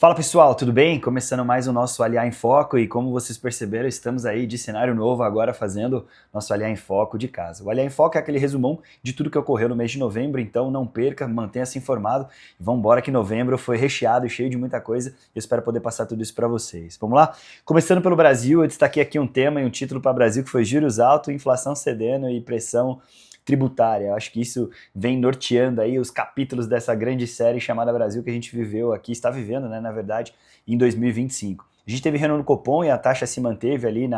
Fala pessoal, tudo bem? Começando mais o nosso Aliar em Foco e como vocês perceberam, estamos aí de cenário novo agora fazendo nosso Aliar em Foco de casa. O Aliar em Foco é aquele resumão de tudo que ocorreu no mês de novembro, então não perca, mantenha-se informado e vamos embora que novembro foi recheado e cheio de muita coisa e eu espero poder passar tudo isso para vocês. Vamos lá? Começando pelo Brasil, eu destaquei aqui um tema e um título para o Brasil que foi juros altos, inflação cedendo e pressão tributária. Eu acho que isso vem norteando aí os capítulos dessa grande série chamada Brasil que a gente viveu aqui, está vivendo, né, na verdade, em 2025. A gente teve reunião no Copom e a taxa se manteve ali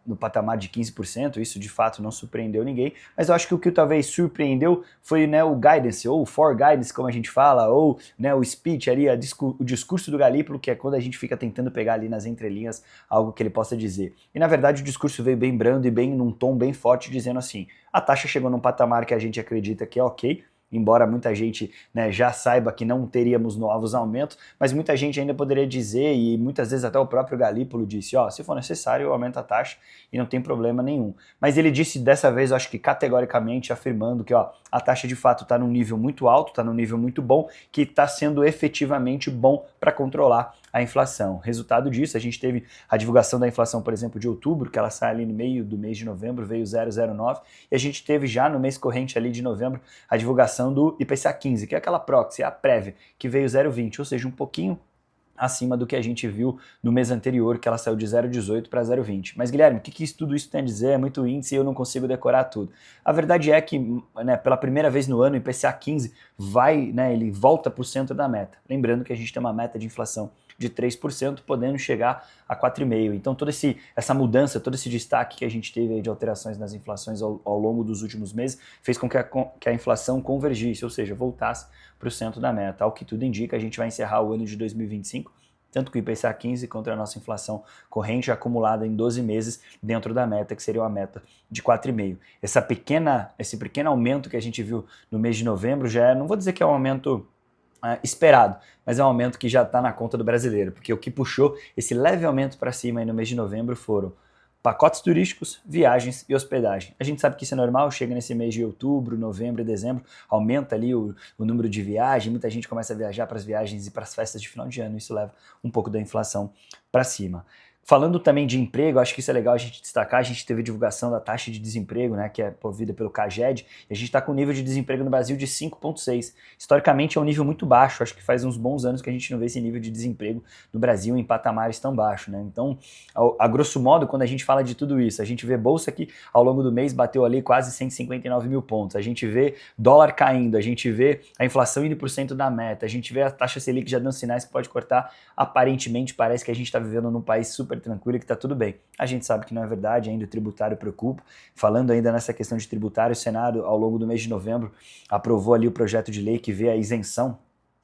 no patamar de 15%, isso de fato não surpreendeu ninguém, mas eu acho que o que talvez surpreendeu foi, né, o guidance, ou o for guidance, como a gente fala, ou, né, o speech ali, o discurso do Galípolo, que é quando a gente fica tentando pegar ali nas entrelinhas algo que ele possa dizer. E na verdade o discurso veio bem brando e bem num tom bem forte, dizendo assim: a taxa chegou num patamar que a gente acredita que é ok, embora muita gente, né, já saiba que não teríamos novos aumentos, mas muita gente ainda poderia dizer, e muitas vezes até o próprio Galípolo disse, ó, se for necessário eu aumento a taxa e não tem problema nenhum. Mas ele disse dessa vez, eu acho que categoricamente, afirmando que, ó, a taxa de fato está num nível muito alto, está num nível muito bom, que está sendo efetivamente bom para controlar a inflação. Resultado disso, a gente teve a divulgação da inflação, por exemplo, de outubro, que ela sai ali no meio do mês de novembro, veio 0,09, e a gente teve já no mês corrente ali de novembro a divulgação do IPCA 15, que é aquela proxy, a prévia, que veio 0,20, ou seja, um pouquinho acima do que a gente viu no mês anterior, que ela saiu de 0,18 para 0,20. Mas, Guilherme, o que tudo isso tem a dizer? É muito índice e eu não consigo decorar tudo. A verdade é que, né, pela primeira vez no ano, o IPCA 15 ele volta para o centro da meta. Lembrando que a gente tem uma meta de inflação de 3%, podendo chegar a 4,5%. Então, toda essa mudança, todo esse destaque que a gente teve aí de alterações nas inflações ao longo dos últimos meses, fez com que a inflação convergisse, ou seja, voltasse para o centro da meta. Ao que tudo indica, a gente vai encerrar o ano de 2025 tanto com o IPCA 15 quanto a nossa inflação corrente acumulada em 12 meses dentro da meta, que seria uma meta de 4,5%. Esse pequeno aumento que a gente viu no mês de novembro já não vou dizer que é um aumento esperado, mas é um aumento que já está na conta do brasileiro, porque o que puxou esse leve aumento para cima aí no mês de novembro foram pacotes turísticos, viagens e hospedagem. A gente sabe que isso é normal, chega nesse mês de outubro, novembro e dezembro, aumenta ali o número de viagens, muita gente começa a viajar para as viagens e para as festas de final de ano, isso leva um pouco da inflação para cima. Falando também de emprego, acho que isso é legal a gente destacar, a gente teve divulgação da taxa de desemprego, né, que é provida pelo CAGED, e a gente está com um nível de desemprego no Brasil de 5,6. Historicamente é um nível muito baixo, acho que faz uns bons anos que a gente não vê esse nível de desemprego no Brasil em patamares tão baixos, né? Então, a grosso modo, quando a gente fala de tudo isso, a gente vê bolsa que ao longo do mês bateu ali quase 159 mil pontos, a gente vê dólar caindo, a gente vê a inflação indo por cento da meta, a gente vê a taxa Selic já dando sinais que pode cortar, aparentemente parece que a gente está vivendo num país super tranquilo e que está tudo bem. A gente sabe que não é verdade, ainda o tributário preocupa. Falando ainda nessa questão de tributário, o Senado, ao longo do mês de novembro, aprovou ali o projeto de lei que vê a isenção,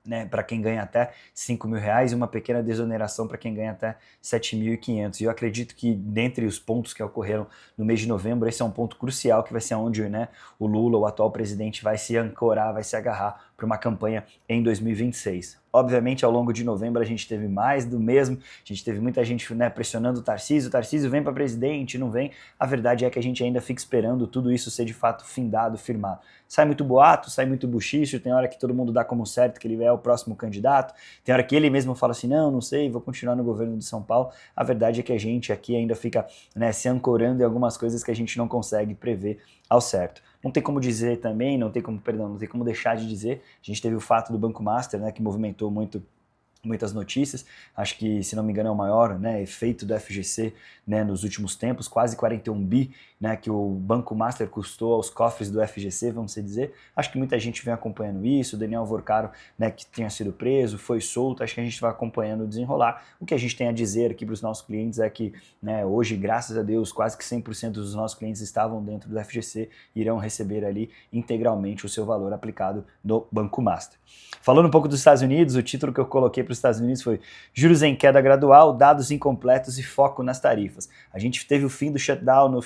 né, para quem ganha até R$5.000 e uma pequena desoneração para quem ganha até 7.500. E eu acredito que dentre os pontos que ocorreram no mês de novembro, esse é um ponto crucial que vai ser onde, né, o Lula, o atual presidente, vai se ancorar, vai se agarrar para uma campanha em 2026. Obviamente, ao longo de novembro, a gente teve mais do mesmo, a gente teve muita gente, né, pressionando o Tarcísio vem para presidente, não vem. A verdade é que a gente ainda fica esperando tudo isso ser de fato findado, firmado. Sai muito boato, sai muito buchicho, tem hora que todo mundo dá como certo que ele é o próximo candidato, tem hora que ele mesmo fala assim, não sei, vou continuar no governo de São Paulo. A verdade é que a gente aqui ainda fica, né, se ancorando em algumas coisas que a gente não consegue prever ao certo. Não tem como dizer também, não tem como deixar de dizer, a gente teve o fato do Banco Master, né, que movimentou muitas notícias, acho que, se não me engano, é o maior, né, efeito do FGC, né, nos últimos tempos, quase 41 bi, né, que o Banco Master custou aos cofres do FGC, vamos dizer. Acho que muita gente vem acompanhando isso, o Daniel Vorcaro, né, que tinha sido preso, foi solto, acho que a gente vai acompanhando o desenrolar. O que a gente tem a dizer aqui para os nossos clientes é que, né, hoje, graças a Deus, quase que 100% dos nossos clientes estavam dentro do FGC, irão receber ali integralmente o seu valor aplicado no Banco Master. Falando um pouco dos Estados Unidos, o título que eu coloquei para os Estados Unidos foi juros em queda gradual, dados incompletos e foco nas tarifas. A gente teve o fim do shutdown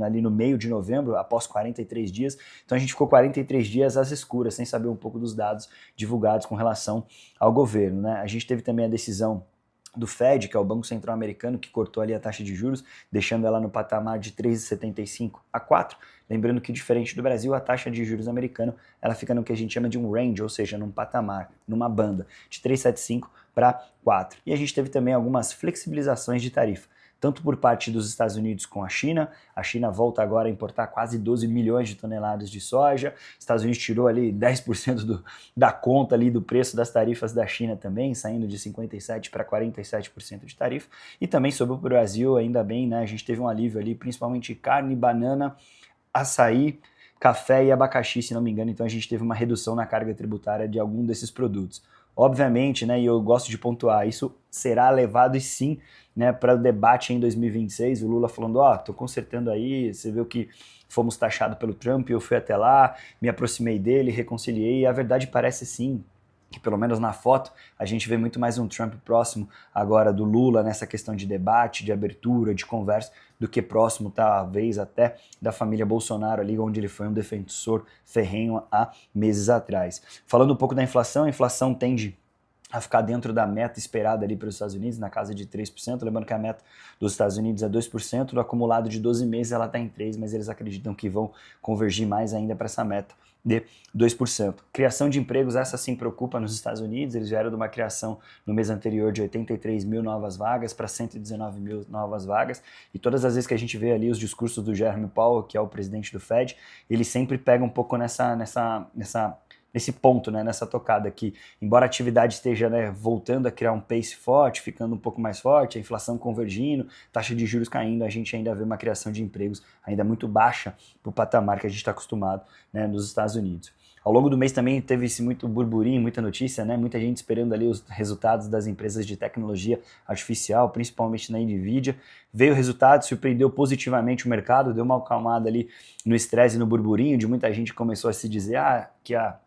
ali no meio de novembro, após 43 dias, então a gente ficou 43 dias às escuras, sem saber um pouco dos dados divulgados com relação ao governo, né? A gente teve também a decisão do Fed, que é o Banco Central Americano, que cortou ali a taxa de juros, deixando ela no patamar de 3,75 a 4. Lembrando que, diferente do Brasil, a taxa de juros americano ela fica no que a gente chama de um range, ou seja, num patamar, numa banda, de 3,75 para 4. E a gente teve também algumas flexibilizações de tarifa, tanto por parte dos Estados Unidos com a China volta agora a importar quase 12 milhões de toneladas de soja, Estados Unidos tirou ali 10% da conta ali do preço das tarifas da China também, saindo de 57% para 47% de tarifa, e também sobre o Brasil, ainda bem, né, a gente teve um alívio ali, principalmente carne, banana, açaí, café e abacaxi, se não me engano, então a gente teve uma redução na carga tributária de algum desses produtos. Obviamente, né, e eu gosto de pontuar, isso será levado e sim, né, para o debate em 2026, o Lula falando, tô consertando aí, você viu que fomos taxados pelo Trump, eu fui até lá, me aproximei dele, reconciliei, e a verdade parece sim, que pelo menos na foto, a gente vê muito mais um Trump próximo agora do Lula nessa questão de debate, de abertura, de conversa, do que próximo, talvez, até da família Bolsonaro ali, onde ele foi um defensor ferrenho há meses atrás. Falando um pouco da inflação, a inflação tende a ficar dentro da meta esperada ali para os Estados Unidos, na casa de 3%, lembrando que a meta dos Estados Unidos é 2%, no acumulado de 12 meses ela está em 3%, mas eles acreditam que vão convergir mais ainda para essa meta de 2%. Criação de empregos, essa sim preocupa nos Estados Unidos, eles vieram de uma criação no mês anterior de 83 mil novas vagas para 119 mil novas vagas, e todas as vezes que a gente vê ali os discursos do Jerome Powell, que é o presidente do Fed, ele sempre pega um pouco nesse ponto, né, nessa tocada que, embora a atividade esteja, né, voltando a criar um pace forte, ficando um pouco mais forte, a inflação convergindo, taxa de juros caindo, a gente ainda vê uma criação de empregos ainda muito baixa para o patamar que a gente está acostumado, né, nos Estados Unidos. Ao longo do mês também teve esse muito burburinho, muita notícia, né? Muita gente esperando ali os resultados das empresas de tecnologia artificial, principalmente na Nvidia. Veio o resultado, surpreendeu positivamente o mercado, deu uma acalmada ali no estresse e no burburinho, de muita gente começou a se dizer que a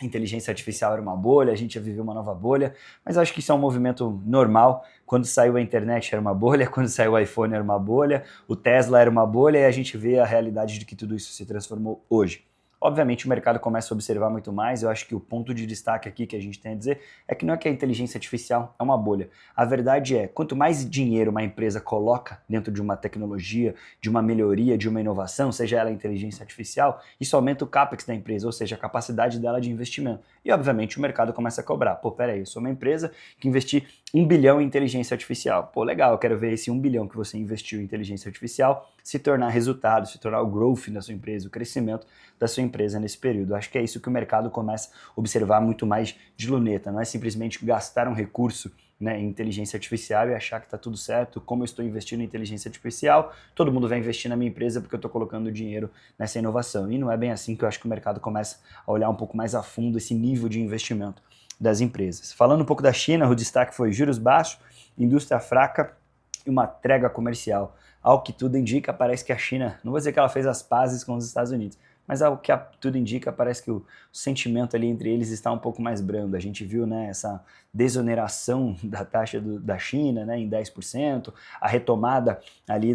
inteligência artificial era uma bolha, a gente ia viver uma nova bolha, mas acho que isso é um movimento normal. Quando saiu a internet era uma bolha, quando saiu o iPhone era uma bolha, o Tesla era uma bolha, e a gente vê a realidade de que tudo isso se transformou hoje. Obviamente o mercado começa a observar muito mais, eu acho que o ponto de destaque aqui que a gente tem a dizer é que não é que a inteligência artificial é uma bolha. A verdade é, quanto mais dinheiro uma empresa coloca dentro de uma tecnologia, de uma melhoria, de uma inovação, seja ela inteligência artificial, isso aumenta o capex da empresa, ou seja, a capacidade dela de investimento. E obviamente o mercado começa a cobrar. Pô, peraí, eu sou uma empresa que investi 1 bilhão em inteligência artificial. Pô, legal, eu quero ver esse 1 bilhão que você investiu em inteligência artificial se tornar resultado, se tornar o growth da sua empresa, o crescimento da sua empresa nesse período. Acho que é isso que o mercado começa a observar muito mais de luneta, não é simplesmente gastar um recurso, né, em inteligência artificial e achar que está tudo certo, como eu estou investindo em inteligência artificial, todo mundo vai investir na minha empresa porque eu estou colocando dinheiro nessa inovação. E não é bem assim que eu acho que o mercado começa a olhar um pouco mais a fundo esse nível de investimento das empresas. Falando um pouco da China, o destaque foi juros baixos, indústria fraca e uma trégua comercial. Ao que tudo indica, parece que a China, não vou dizer que ela fez as pazes com os Estados Unidos, mas ao que tudo indica, parece que o sentimento ali entre eles está um pouco mais brando. A gente viu, né, essa desoneração da taxa da China, né, em 10%, a retomada ali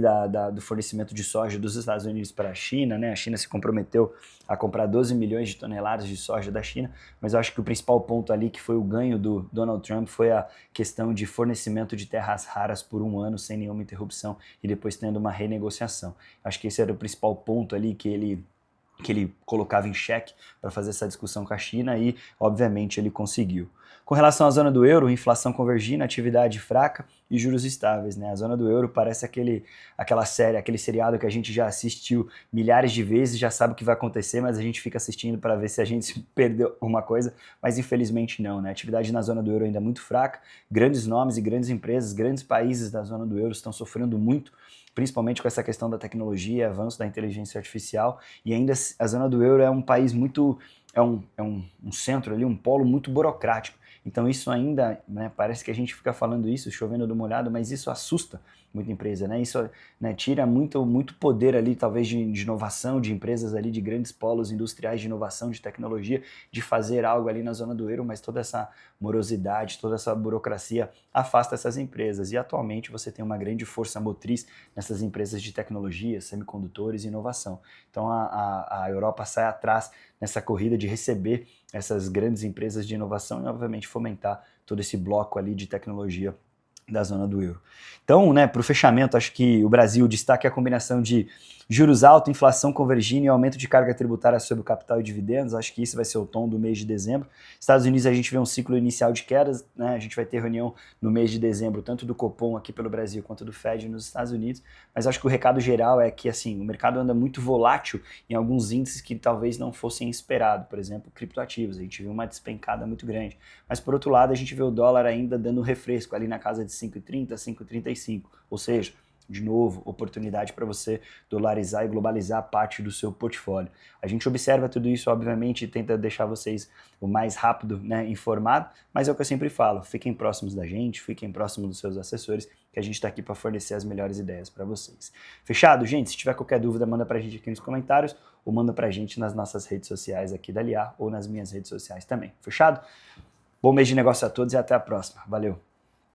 do fornecimento de soja dos Estados Unidos para a China, né, a China se comprometeu a comprar 12 milhões de toneladas de soja da China, mas eu acho que o principal ponto ali que foi o ganho do Donald Trump foi a questão de fornecimento de terras raras por 1 ano sem nenhuma interrupção e depois tendo uma renegociação. Acho que esse era o principal ponto ali que ele colocava em xeque para fazer essa discussão com a China e, obviamente, ele conseguiu. Com relação à zona do euro, inflação convergindo, atividade fraca e juros estáveis, né? A zona do euro parece aquela série, aquele seriado que a gente já assistiu milhares de vezes, já sabe o que vai acontecer, mas a gente fica assistindo para ver se a gente perdeu alguma coisa, mas infelizmente não, né? A atividade na zona do euro ainda é muito fraca, grandes nomes e grandes empresas, grandes países da zona do euro estão sofrendo muito, principalmente com essa questão da tecnologia, avanço da inteligência artificial, e ainda a zona do euro é um país muito, é um centro ali, um polo muito burocrático. Então isso ainda, né, parece que a gente fica falando isso, chovendo de uma olhada, mas isso assusta muita empresa, né? Isso, né, tira muito poder ali, talvez, de inovação, de empresas ali, de grandes polos industriais de inovação, de tecnologia, de fazer algo ali na zona do euro, mas toda essa morosidade, toda essa burocracia afasta essas empresas. E atualmente você tem uma grande força motriz nessas empresas de tecnologia, semicondutores e inovação. Então a Europa sai atrás nessa corrida de receber essas grandes empresas de inovação e, obviamente, fomentar todo esse bloco ali de tecnologia da zona do euro. Então, né, para o fechamento, acho que o Brasil destaca a combinação de juros altos, inflação convergindo e aumento de carga tributária sobre o capital e dividendos. Acho que isso vai ser o tom do mês de dezembro. Estados Unidos, a gente vê um ciclo inicial de quedas, né? A gente vai ter reunião no mês de dezembro, tanto do Copom aqui pelo Brasil quanto do Fed nos Estados Unidos. Mas acho que o recado geral é que assim, o mercado anda muito volátil em alguns índices que talvez não fossem esperados. Por exemplo, criptoativos. A gente viu uma despencada muito grande. Mas por outro lado, a gente vê o dólar ainda dando refresco ali na casa de 5,30, 5,35. Ou seja, de novo, oportunidade para você dolarizar e globalizar parte do seu portfólio. A gente observa tudo isso, obviamente, e tenta deixar vocês o mais rápido, né, informado, mas é o que eu sempre falo, fiquem próximos da gente, fiquem próximos dos seus assessores, que a gente está aqui para fornecer as melhores ideias para vocês. Fechado, gente? Se tiver qualquer dúvida, manda para a gente aqui nos comentários, ou manda para a gente nas nossas redes sociais aqui da LIA, ou nas minhas redes sociais também. Fechado? Bom mês de negócio a todos e até a próxima. Valeu!